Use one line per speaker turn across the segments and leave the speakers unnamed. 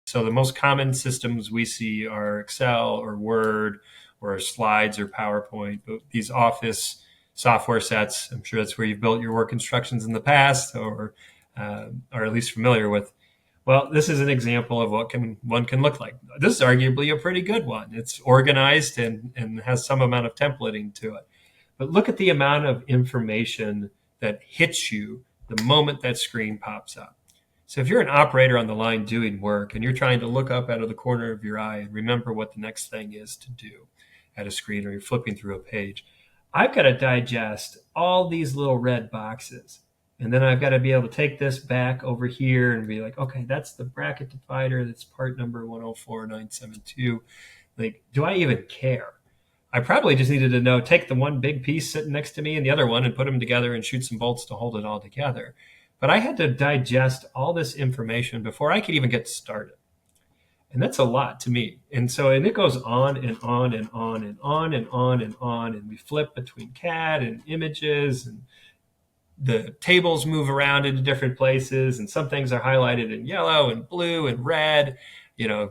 So the most common systems we see are Excel or Word or slides or PowerPoint, but these Office software sets, I'm sure that's where you've built your work instructions in the past or are at least familiar with. Well, this is an example of what one can look like. This is arguably a pretty good one. It's organized and has some amount of templating to it. But look at the amount of information that hits you the moment that screen pops up. So if you're an operator on the line doing work and you're trying to look up out of the corner of your eye and remember what the next thing is to do at a screen, or you're flipping through a page, I've got to digest all these little red boxes. And then I've got to be able to take this back over here and be like, okay, that's the bracket divider. That's part number 104972. Like, do I even care? I probably just needed to know, take the one big piece sitting next to me and the other one and put them together and shoot some bolts to hold it all together. But I had to digest all this information before I could even get started. And that's a lot to me. And it goes on and on and on and on and on and on. And we flip between CAD and images, and the tables move around into different places. And some things are highlighted in yellow and blue and red. To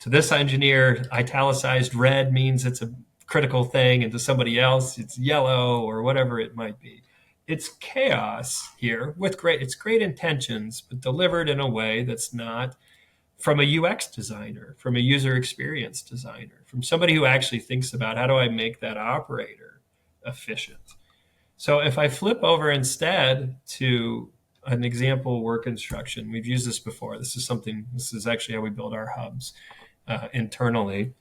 this engineer, italicized red means it's a critical thing. And to somebody else, it's yellow or whatever it might be. It's chaos here it's great intentions, but delivered in a way that's not from a UX designer, from a user experience designer, from somebody who actually thinks about how do I make that operator efficient. So if I flip over instead to an example work instruction, we've used this before. This is actually how we build our hubs internally.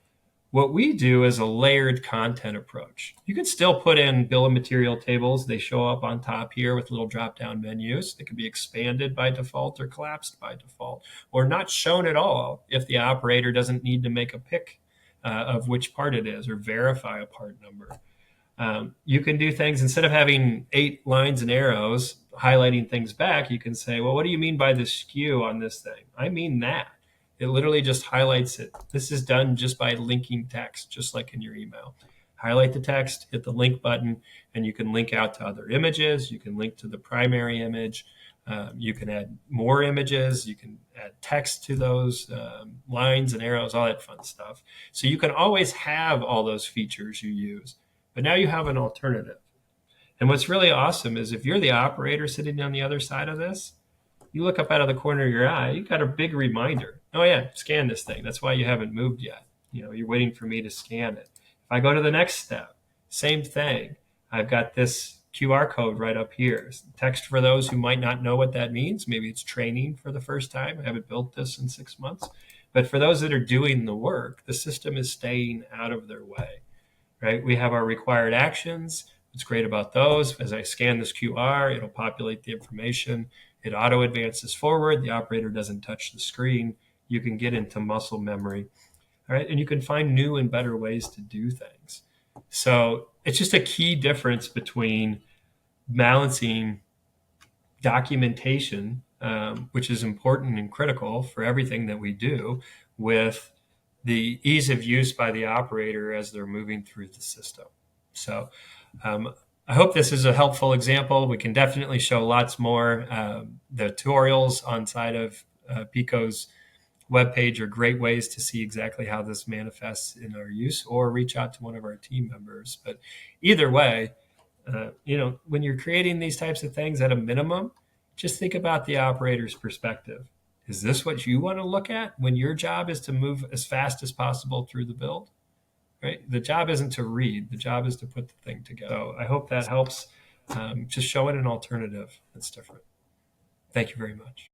What we do is a layered content approach. You can still put in bill of material tables. They show up on top here with little drop-down menus. They can be expanded by default or collapsed by default, or not shown at all if the operator doesn't need to make a pick of which part it is or verify a part number. You can do things, instead of having 8 lines and arrows highlighting things back, you can say, well, what do you mean by the skew on this thing? I mean that. It literally just highlights it. This is done just by linking text, just like in your email. Highlight the text, hit the link button, and you can link out to other images. You can link to the primary image. You can add more images. You can add text to those lines and arrows, all that fun stuff. So you can always have all those features you use, but now you have an alternative. And what's really awesome is if you're the operator sitting on the other side of this, you look up out of the corner of your eye, you got a big reminder. Oh yeah, scan this thing. That's why you haven't moved yet. You're waiting for me to scan it. If I go to the next step, same thing. I've got this QR code right up here. Text for those who might not know what that means. Maybe it's training for the first time. I haven't built this in 6 months. But for those that are doing the work, the system is staying out of their way, right? We have our required actions. What's great about those, as I scan this QR, it'll populate the information. It auto advances forward. The operator doesn't touch the screen. You can get into muscle memory, all right? And you can find new and better ways to do things. So it's just a key difference between balancing documentation, which is important and critical for everything that we do, with the ease of use by the operator as they're moving through the system. So I hope this is a helpful example. We can definitely show lots more. The tutorials on side of PICO's webpage are great ways to see exactly how this manifests in our use, or reach out to one of our team members. But either way, when you're creating these types of things, at a minimum, just think about the operator's perspective. Is this what you want to look at when your job is to move as fast as possible through the build? Right? The job isn't to read. The job is to put the thing together. So I hope that helps. Just show it an alternative that's different. Thank you very much.